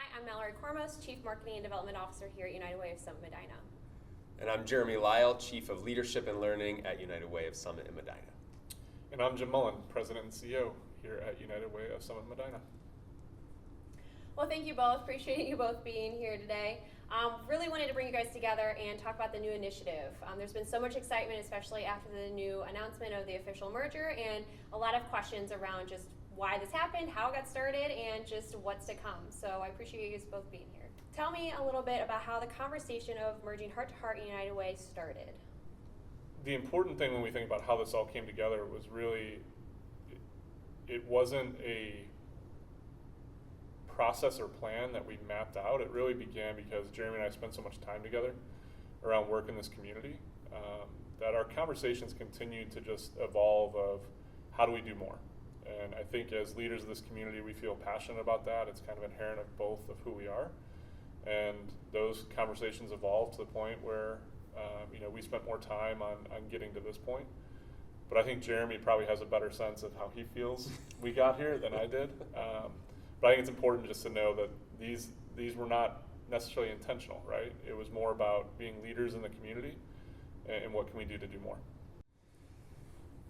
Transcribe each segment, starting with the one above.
Hi, I'm Mallory Cormos, Chief Marketing and Development Officer here at United Way of Summit Medina. And I'm Jeremy Lyle, Chief of Leadership and Learning at United Way of Summit in Medina. And I'm Jim Mullen, President and CEO here at United Way of Summit Medina. Well, thank you both. Appreciate you both being here today. Really wanted to bring you guys together and talk about the new initiative. There's been so much excitement, especially after the new announcement of the official merger, and a lot of questions around just why this happened, how it got started, and just what's to come. So I appreciate you guys both being here. Tell me a little bit about how the conversation of merging Heart to Heart and United Way started. The important thing when we think about how this all came together was really, it wasn't a process or plan that we mapped out. It really began because Jeremy and I spent so much time together around work in this community that our conversations continued to just evolve of how do we do more. And I think as leaders of this community, we feel passionate about that. It's kind of inherent of both of who we are. And those conversations evolved to the point where we spent more time on getting to this point. But I think Jeremy probably has a better sense of how he feels we got here than I did. But I think it's important just to know that these were not necessarily intentional, right? It was more about being leaders in the community and what can we do to do more.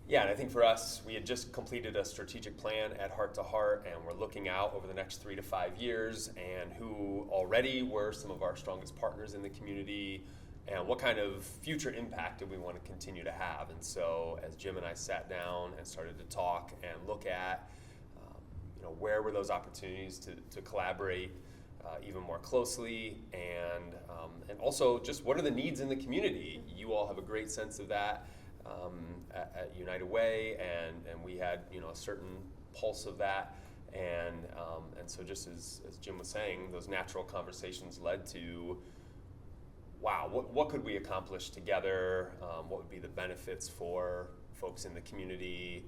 Yeah, and I think for us, we had just completed a strategic plan at Heart to Heart, and we're looking out over the next 3 to 5 years and who already were some of our strongest partners in the community and what kind of future impact do we want to continue to have. And so as Jim and I sat down and started to talk and look at where were those opportunities to collaborate even more closely, and also just what are the needs in the community. You all have a great sense of that at United Way, and we had a certain pulse of that, and so just as Jim was saying, those natural conversations led to, wow, what could we accomplish together? What would be the benefits for folks in the community,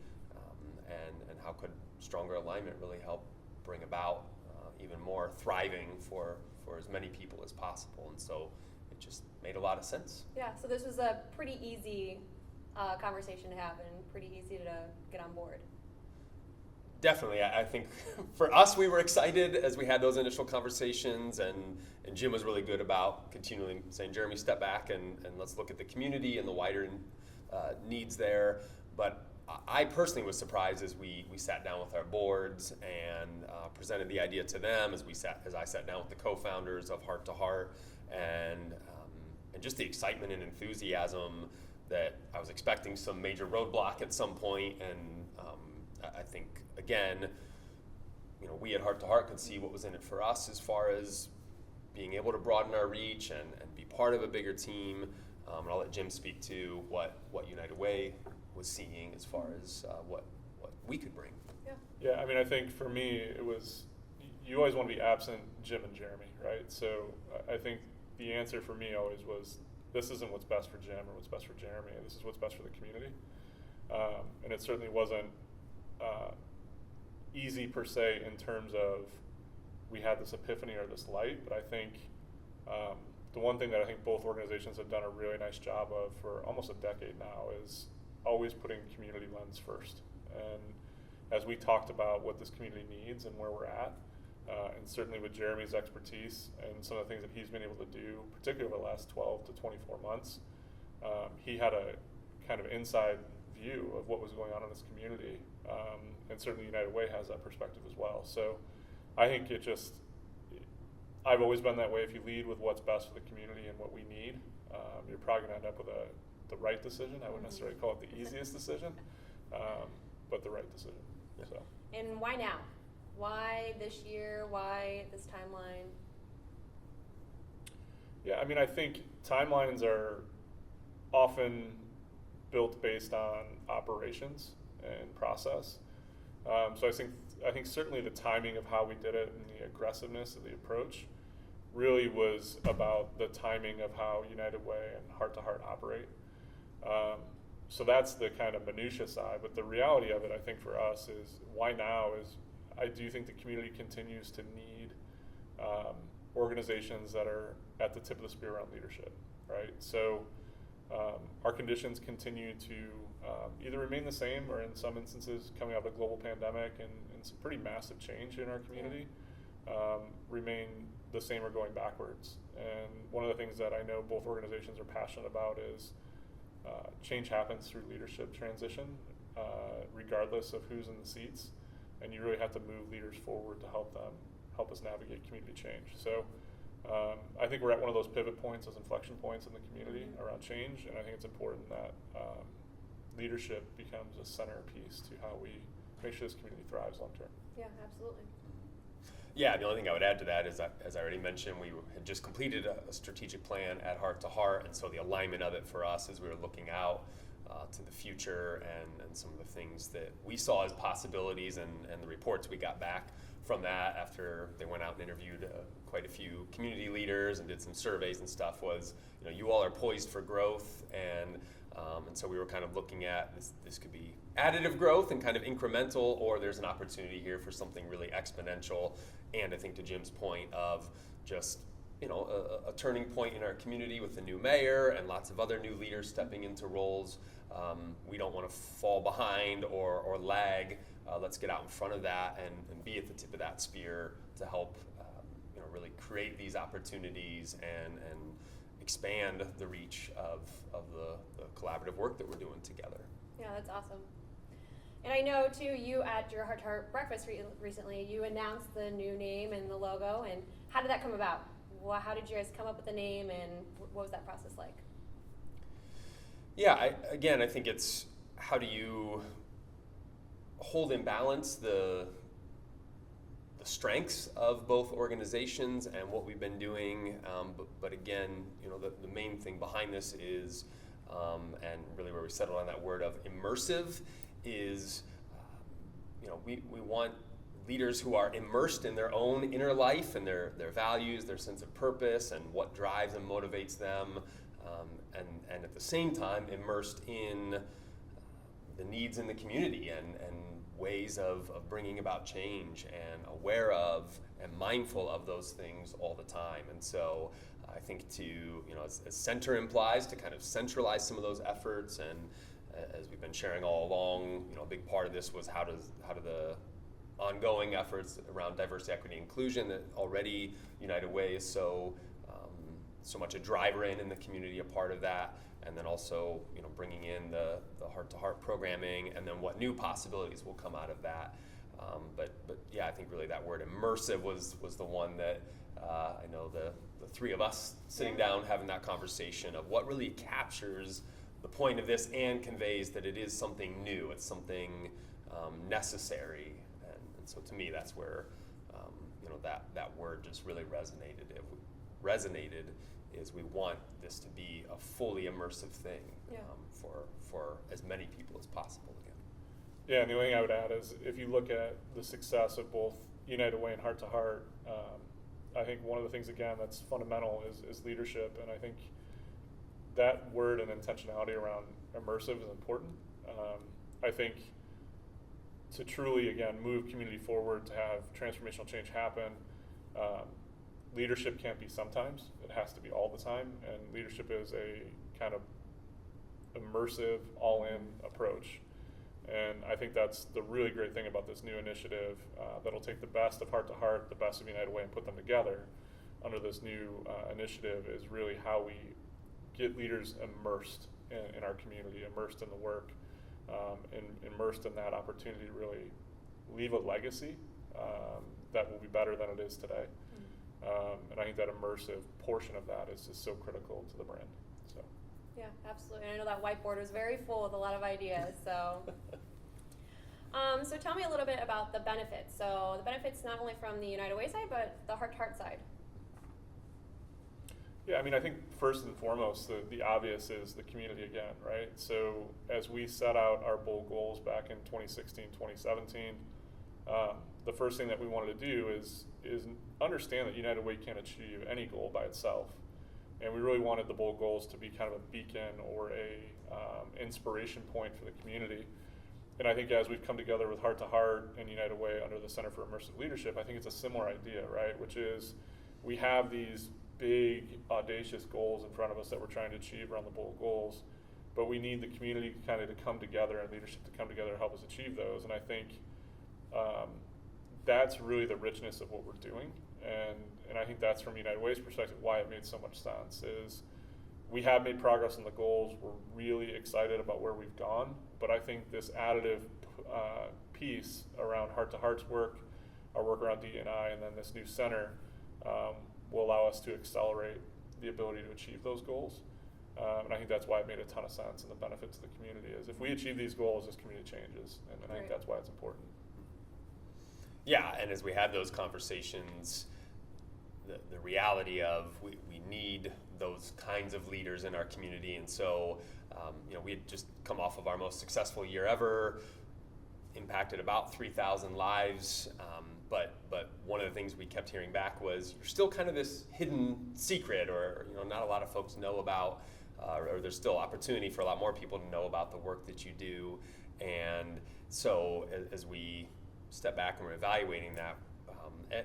and how could stronger alignment really help bring about even more thriving for as many people as possible? And so it just made a lot of sense. Yeah, so this was a pretty easy conversation to have and pretty easy to get on board. Definitely. I think for us, we were excited as we had those initial conversations, and Jim was really good about continually saying, Jeremy, step back and let's look at the community and the wider needs there. But I personally was surprised as we sat down with our boards and presented the idea to them as I sat down with the co-founders of Heart to Heart, and just the excitement and enthusiasm that I was expecting some major roadblock at some point. And I think, again, we at Heart to Heart could see what was in it for us as far as being able to broaden our reach and be part of a bigger team. And I'll let Jim speak to what United Way was seeing as far as what we could bring. Yeah, I mean, I think for me, it was, you always want to be absent Jim and Jeremy, right? So I think the answer for me always was, this isn't what's best for Jim or what's best for Jeremy, this is what's best for the community. And it certainly wasn't easy per se in terms of we had this epiphany or this light, but I think the one thing that I think both organizations have done a really nice job of for almost a decade now is always putting community lens first. And as we talked about what this community needs and where we're at, and certainly with Jeremy's expertise and some of the things that he's been able to do, particularly over the last 12 to 24 months, he had a kind of inside view of what was going on in this community. And certainly United Way has that perspective as well. So I think I've always been that way. If you lead with what's best for the community and what we need, you're probably going to end up with the right decision. I wouldn't necessarily call it the easiest decision, but the right decision. Yeah. So. And why now? Why this year? Why this timeline? Yeah, I mean, I think timelines are often built based on operations and process. So I think certainly the timing of how we did it and the aggressiveness of the approach really was about the timing of how United Way and Heart to Heart operate. So that's the kind of minutia side, but the reality of it, I think for us, is why now is I do think the community continues to need organizations that are at the tip of the spear around leadership, right? So our conditions continue to either remain the same or in some instances coming out of a global pandemic and some pretty massive change in our community. remain the same or going backwards. And one of the things that I know both organizations are passionate about is change happens through leadership transition, regardless of who's in the seats, and you really have to move leaders forward to help us navigate community change. So I think we're at one of those pivot points, those inflection points in the community around change, and I think it's important that leadership becomes a centerpiece to how we make sure this community thrives long term. Yeah, absolutely. Yeah, the only thing I would add to that is that, as I already mentioned, we had just completed a strategic plan at Heart to Heart, and so the alignment of it for us as we were looking out to the future and some of the things that we saw as possibilities and the reports we got back from that after they went out and interviewed quite a few community leaders and did some surveys and stuff was, you all are poised for growth, and so we were kind of looking at this could be additive growth and kind of incremental, or there's an opportunity here for something really exponential. And I think to Jim's point of just, a turning point in our community with the new mayor and lots of other new leaders stepping into roles. We don't want to fall behind or lag. Let's get out in front of that and be at the tip of that spear to help, really create these opportunities and expand the reach of the collaborative work that we're doing together. Yeah, that's awesome. And I know, too, you at your Heart to Heart breakfast recently, you announced the new name and the logo, and how did that come about? How did you guys come up with the name, and what was that process like? Yeah, I think it's how do you hold in balance the strengths of both organizations and what we've been doing, but again, the main thing behind this is, and really where we settled on that word of immersive, is, we want leaders who are immersed in their own inner life and their values, their sense of purpose, and what drives and motivates them, and at the same time immersed in the needs in the community and ways of bringing about change and aware of and mindful of those things all the time. And so I think to, as center implies, to kind of centralize some of those efforts, and as we've been sharing all along, a big part of this was how do the ongoing efforts around diversity, equity, inclusion that already United Way is so much a driver in the community, a part of that, and then also bringing in the Heart to Heart programming, and then what new possibilities will come out of that. But yeah, I think really that word immersive was the one that I know the three of us sitting down having that conversation of what really captures the point of this and conveys that it is something new, it's something necessary, and so to me that's where that word just really resonated. Is we want this to be a fully immersive thing for as many people as possible again. Yeah, and the only thing I would add is if you look at the success of both United Way and Heart to Heart, I think one of the things again that's fundamental is leadership, and I think that word and intentionality around immersive is important. I think to truly again move community forward, to have transformational change happen, leadership can't be sometimes, it has to be all the time, and leadership is a kind of immersive, all-in approach. And I think that's the really great thing about this new initiative, that'll take the best of Heart to Heart, the best of United Way, and put them together under this new initiative, is really how we get leaders immersed in our community, immersed in the work, and immersed in that opportunity to really leave a legacy that will be better than it is today. And I think that immersive portion of that is just so critical to the brand. So. Yeah, absolutely. And I know that whiteboard was very full with a lot of ideas. So, so tell me a little bit about the benefits. So the benefits not only from the United Way side, but the Heart to Heart side. Yeah, I mean, I think first and foremost, the obvious is the community again, right? So as we set out our bold goals back in 2016, 2017, the first thing that we wanted to do is understand that United Way can't achieve any goal by itself. And we really wanted the bold goals to be kind of a beacon or a inspiration point for the community. And I think as we've come together with Heart to Heart and United Way under the Center for Immersive Leadership, I think it's a similar idea, right? Which is we have these big, audacious goals in front of us that we're trying to achieve around the bold goals, but we need the community kind of to come together and leadership to come together to help us achieve those. And I think that's really the richness of what we're doing. And I think that's, from United Way's perspective, why it made so much sense is we have made progress on the goals. We're really excited about where we've gone, but I think this additive piece around heart-to-heart's work, our work around D&I, and then this new center will allow us to accelerate the ability to achieve those goals. And I think that's why it made a ton of sense, and the benefit to the community is if we achieve these goals, this community changes, and I think that's why it's important. Yeah, and as we had those conversations, the reality of we need those kinds of leaders in our community, and so we had just come off of our most successful year ever, impacted about 3,000 lives, but one of the things we kept hearing back was you're still kind of this hidden secret, or not a lot of folks know about, or there's still opportunity for a lot more people to know about the work that you do. And so as we step back and we're evaluating that,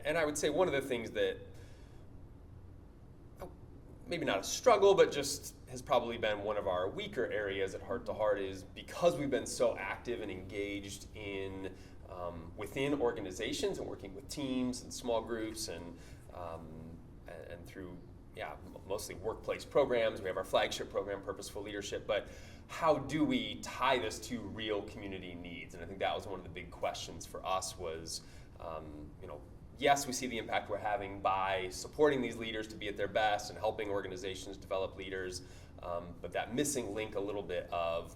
and I would say one of the things that maybe not a struggle, but just has probably been one of our weaker areas at Heart to Heart is because we've been so active and engaged in within organizations and working with teams and small groups and through mostly workplace programs. We have our flagship program, Purposeful Leadership, but how do we tie this to real community needs? And I think that was one of the big questions for us was, yes, we see the impact we're having by supporting these leaders to be at their best and helping organizations develop leaders, but that missing link a little bit of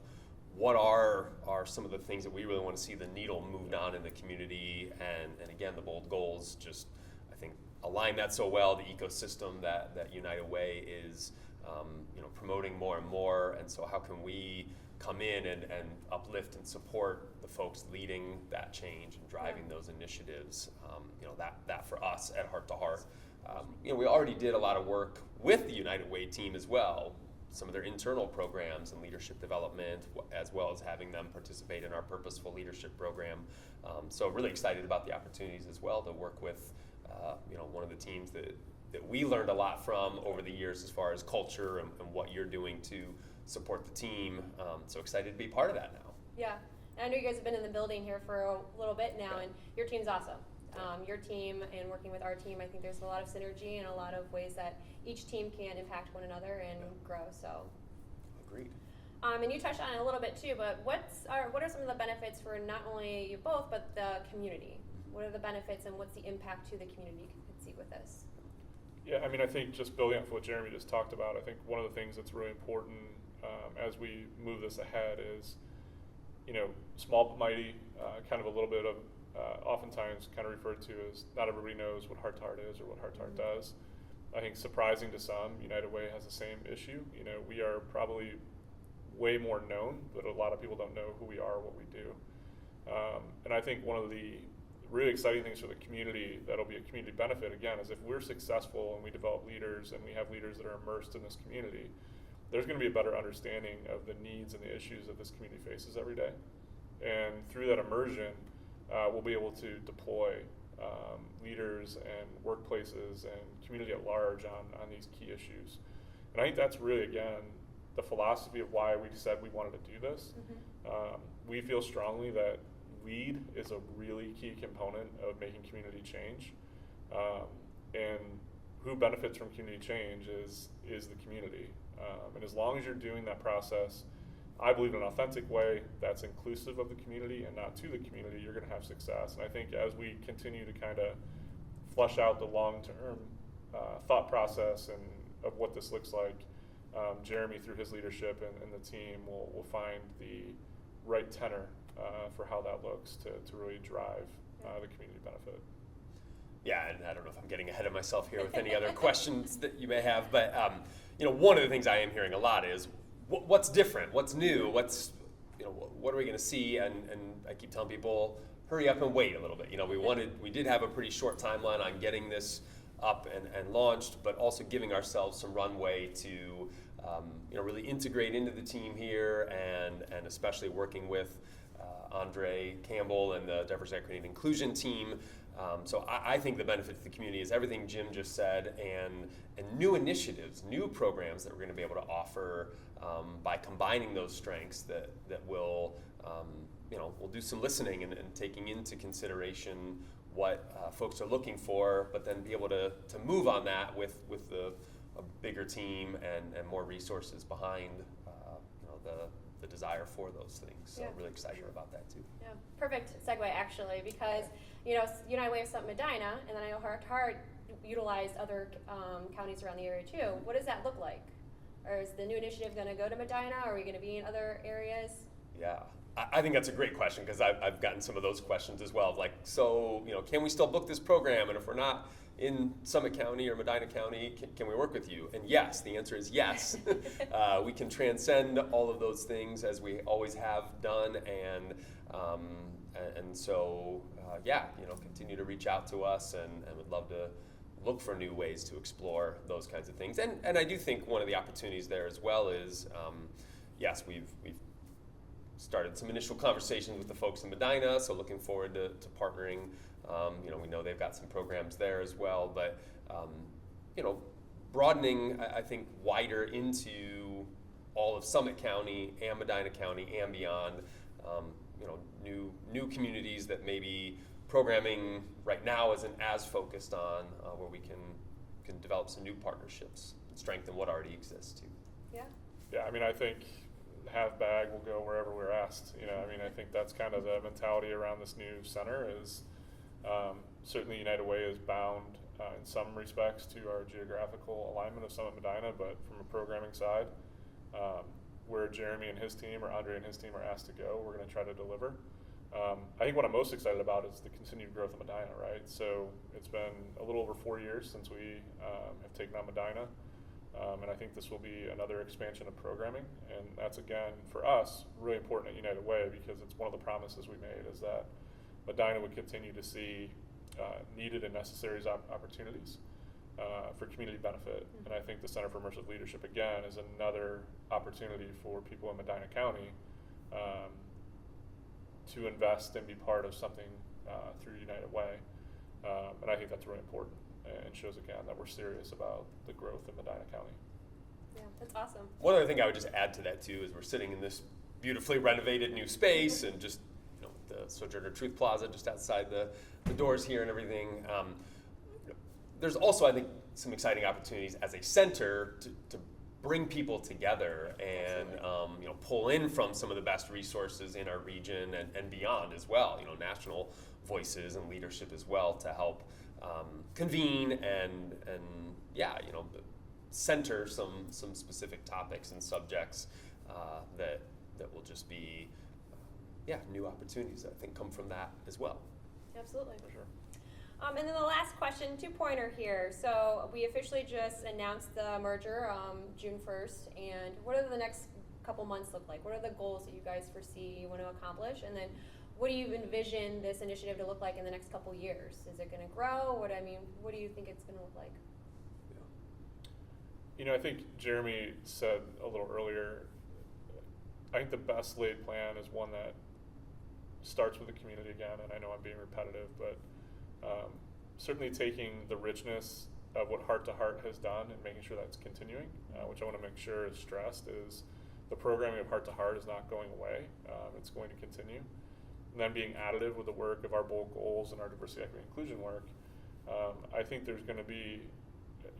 what are some of the things that we really want to see the needle moved on in the community, and again, the bold goals just, I think, align that so well, the ecosystem that United Way is promoting more and more, and so how can we come in and uplift and support the folks leading that change and driving those initiatives, that for us at Heart to Heart. We already did a lot of work with the United Way team as well, some of their internal programs and leadership development, as well as having them participate in our Purposeful Leadership program. So really excited about the opportunities as well to work with one of the teams that we learned a lot from over the years as far as culture and what you're doing to support the team. So excited to be part of that now. Yeah, and I know you guys have been in the building here for a little bit now, and your team's awesome. Your team and working with our team, I think there's a lot of synergy and a lot of ways that each team can impact one another and grow. So, agreed. And you touched on it a little bit too, but what are some of the benefits for not only you both, but the community? What are the benefits and what's the impact to the community you can see with this? Yeah, I mean, I think just building on what Jeremy just talked about, I think one of the things that's really important as we move this ahead is, small but mighty, kind of a little bit of, oftentimes kind of referred to as not everybody knows what Heart to Heart is or what Heart to Heart does. I think surprising to some, United Way has the same issue. We are probably way more known, but a lot of people don't know who we are or what we do. And I think one of the really exciting things for the community that'll be a community benefit, again, is if we're successful and we develop leaders and we have leaders that are immersed in this community, there's going to be a better understanding of the needs and the issues that this community faces every day. And through that immersion, we'll be able to deploy leaders and workplaces and community at large on these key issues. And I think that's really, again, the philosophy of why we said we wanted to do this. Mm-hmm. We feel strongly that lead is a really key component of making community change. And who benefits from community change is the community. And as long as you're doing that process, I believe in an authentic way that's inclusive of the community and not to the community, you're going to have success. And I think as we continue to kind of flesh out the long-term thought process and of what this looks like, Jeremy, through his leadership and the team, will find the right tenor for how that looks to really drive the community benefit. Yeah, and I don't know if I'm getting ahead of myself here with any other questions that you may have, but one of the things I am hearing a lot is what's different, what's new, what are we going to see? And I keep telling people, hurry up and wait a little bit. We did have a pretty short timeline on getting this up and launched, but also giving ourselves some runway to really integrate into the team here, and especially working with Andre Campbell and the Diversity, Equity, and Inclusion team. So I think the benefit to the community is everything Jim just said, and new initiatives, new programs that we're going to be able to offer by combining those strengths that will, we'll do some listening and taking into consideration what folks are looking for, but then be able to move on that with a bigger team and more resources behind the desire for those things. So really excited about that too. Yeah, perfect segue actually, because United Way of Summit Medina, and then I know Heart to Heart utilized other counties around the area too. What does that look like? Or is the new initiative going to go to Medina? Or are we going to be in other areas? Yeah, I think that's a great question, because I've gotten some of those questions as well. Like, so, can we still book this program? And if we're not in Summit County or Medina County, can we work with you? And yes, the answer is yes. We can transcend all of those things, as we always have done, and so continue to reach out to us, and would love to look for new ways to explore those kinds of things. And I do think one of the opportunities there as well is, yes, we've started some initial conversations with the folks in Medina, so looking forward to partnering. We know they've got some programs there as well, but broadening, I think, wider into all of Summit County and Medina County and beyond. New communities that maybe programming right now isn't as focused on, where we can develop some new partnerships and strengthen what already exists too. Yeah. Yeah, I mean, I think have bag will go wherever we're asked. I think that's kind of the mentality around this new center is certainly United Way is bound in some respects to our geographical alignment of Summit Medina, but from a programming side, where Jeremy and his team or Andre and his team are asked to go, we're going to try to deliver. I think what I'm most excited about is the continued growth of Medina, right? So it's been a little over 4 years since we have taken on Medina. And I think this will be another expansion of programming. And that's, again, for us, really important at United Way, because it's one of the promises we made is that Medina would continue to see needed and necessary opportunities for community benefit. And I think the Center for Immersive Leadership, again, is another opportunity for people in Medina County to invest and be part of something through United Way. And I think that's really important, and shows again that we're serious about the growth in Medina County. Yeah, that's awesome. One other thing I would just add to that too is we're sitting in this beautifully renovated new space, and just the Sojourner Truth Plaza just outside the doors here and everything. There's also, I think, some exciting opportunities as a center to bring people together and pull in from some of the best resources in our region and beyond as well. National voices and leadership as well, to help convene and center some specific topics and subjects that will just be new opportunities that I think come from that as well. Absolutely. For sure. And then the last question, two-pointer here. So we officially just announced the merger June 1st, and what do the next couple months look like? What are the goals that you guys foresee you want to accomplish? And then what do you envision this initiative to look like in the next couple years? Is it going to grow? What do you think it's going to look like? I think Jeremy said a little earlier, I think the best laid plan is one that starts with the community again, and I know I'm being repetitive, but certainly taking the richness of what Heart to Heart has done and making sure that's continuing, which I want to make sure is stressed, is the programming of Heart to Heart is not going away. It's going to continue. And then being additive with the work of our bold goals and our diversity, equity, inclusion work, I think there's going to be,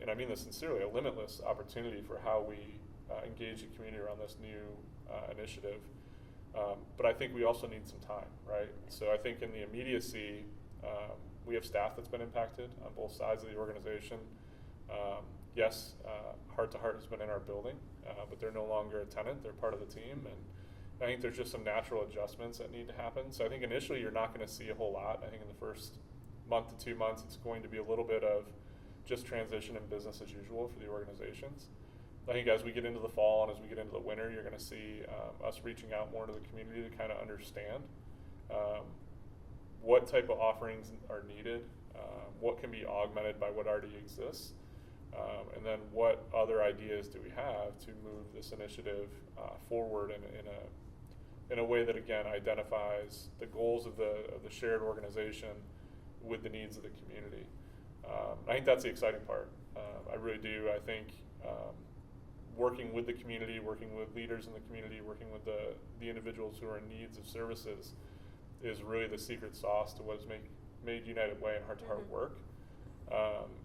and I mean this sincerely, a limitless opportunity for how we engage the community around this new initiative. But I think we also need some time, right? So I think in the immediacy, we have staff that's been impacted on both sides of the organization. Yes, Heart to Heart has been in our building, but they're no longer a tenant, they're part of the team. And I think there's just some natural adjustments that need to happen. So I think initially you're not going to see a whole lot. I think in the first month to 2 months, it's going to be a little bit of just transition and business as usual for the organizations. I think as we get into the fall and as we get into the winter, you're going to see us reaching out more to the community to kind of understand what type of offerings are needed, what can be augmented by what already exists, and then what other ideas do we have to move this initiative forward in a way that, again, identifies the goals of the shared organization with the needs of the community. I think that's the exciting part. I really do. I think working with the community, working with leaders in the community, working with the individuals who are in needs of services is really the secret sauce to what is made United Way and Heart to Heart Mhm. work.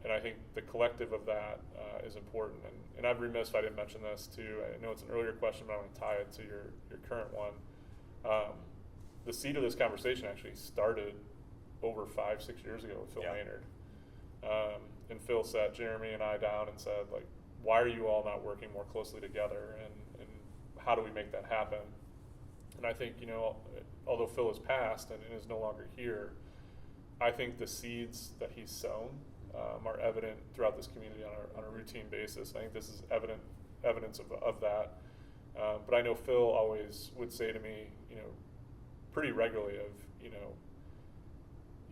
And I think the collective of that is important. And I'd be remiss if I didn't mention this too. I know it's an earlier question, but I'm going to tie it to your current one. The seed of this conversation actually started over 5-6 years ago with Phil Yeah. Maynard. And Phil sat Jeremy and I down and said, like, why are you all not working more closely together, and how do we make that happen? And I think, although Phil has passed and is no longer here, I think the seeds that he's sown are evident throughout this community on a routine basis. I think this is evidence of that. But I know Phil always would say to me, pretty regularly you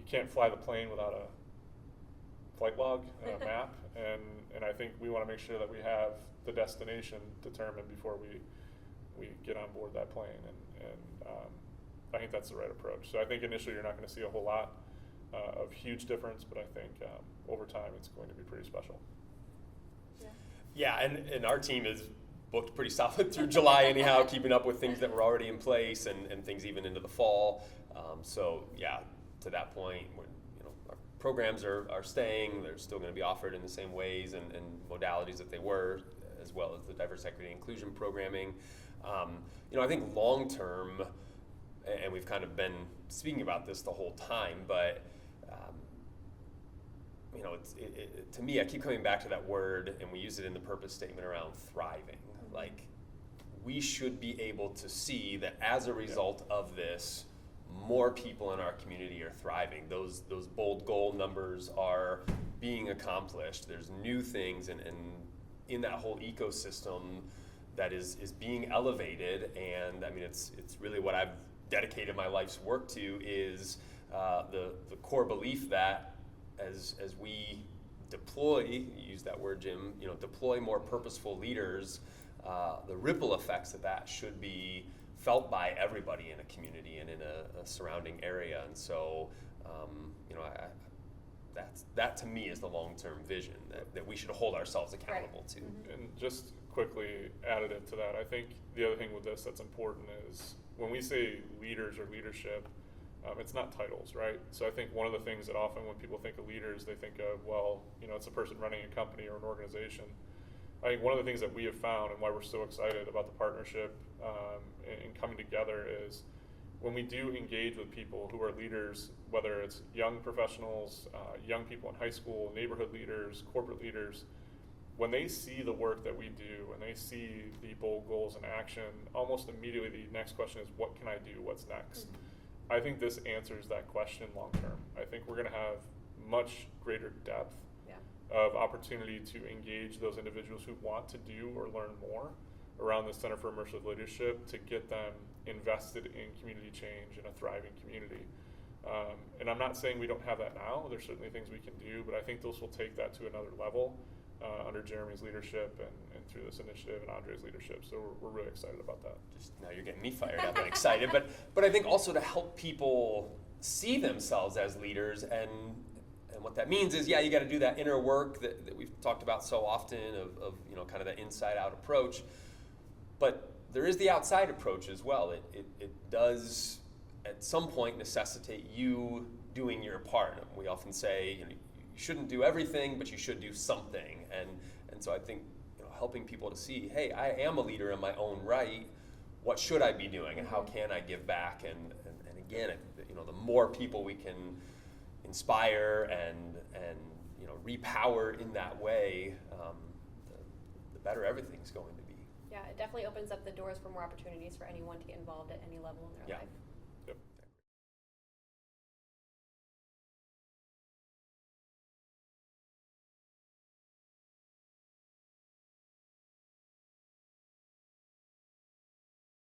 can't fly the plane without a flight log and a map, and I think we want to make sure that we have the destination determined before we get on board that plane, and I think that's the right approach. So I think initially you're not going to see a whole lot of huge difference, but I think over time it's going to be pretty special. Yeah, and our team is booked pretty solid through July anyhow, keeping up with things that were already in place and things even into the fall. So yeah, to that point, when our programs are staying, they're still going to be offered in the same ways and modalities that they were, as well as the diverse equity and inclusion programming. I think long term, and we've kind of been speaking about this the whole time, but to me, I keep coming back to that word, and we use it in the purpose statement around thriving. Like, we should be able to see that as a result of this, more people in our community are thriving. Those bold goal numbers are being accomplished. There's new things and in that whole ecosystem that is being elevated. And I mean, it's really what I've dedicated my life's work to is the core belief that as we deploy, you use that word, Jim, deploy more purposeful leaders, the ripple effects of that should be felt by everybody in a community and in a surrounding area. And so, that to me is the long-term vision that we should hold ourselves accountable to. Mm-hmm. And just quickly additive to that, I think the other thing with this that's important is when we say leaders or leadership, it's not titles, right? So I think one of the things that often when people think of leaders, they think of, it's a person running a company or an organization. I think one of the things that we have found and why we're so excited about the partnership and coming together is when we do engage with people who are leaders, whether it's young professionals, young people in high school, neighborhood leaders, corporate leaders, when they see the work that we do and they see the bold goals in action, almost immediately the next question is, what can I do? What's next? Mm-hmm. I think this answers that question long term. I think we're going to have much greater depth of opportunity to engage those individuals who want to do or learn more around the Center for Immersive Leadership to get them invested in community change and a thriving community. And I'm not saying we don't have that now. There's certainly things we can do, but I think those will take that to another level under Jeremy's leadership and through this initiative and Andre's leadership. So we're really excited about that. Just now you're getting me fired up and excited, but I think also to help people see themselves as leaders, and what that means is, you got to do that inner work that we've talked about so often of kind of that inside out approach, but there is the outside approach as well. It does at some point necessitate you doing your part. We often say, you shouldn't do everything, but you should do something. And so I think helping people to see, hey, I am a leader in my own right. What should I be doing, and how can I give back? And again, the more people we can inspire and repower in that way, the better everything's going to be. Yeah, it definitely opens up the doors for more opportunities for anyone to get involved at any level in their life.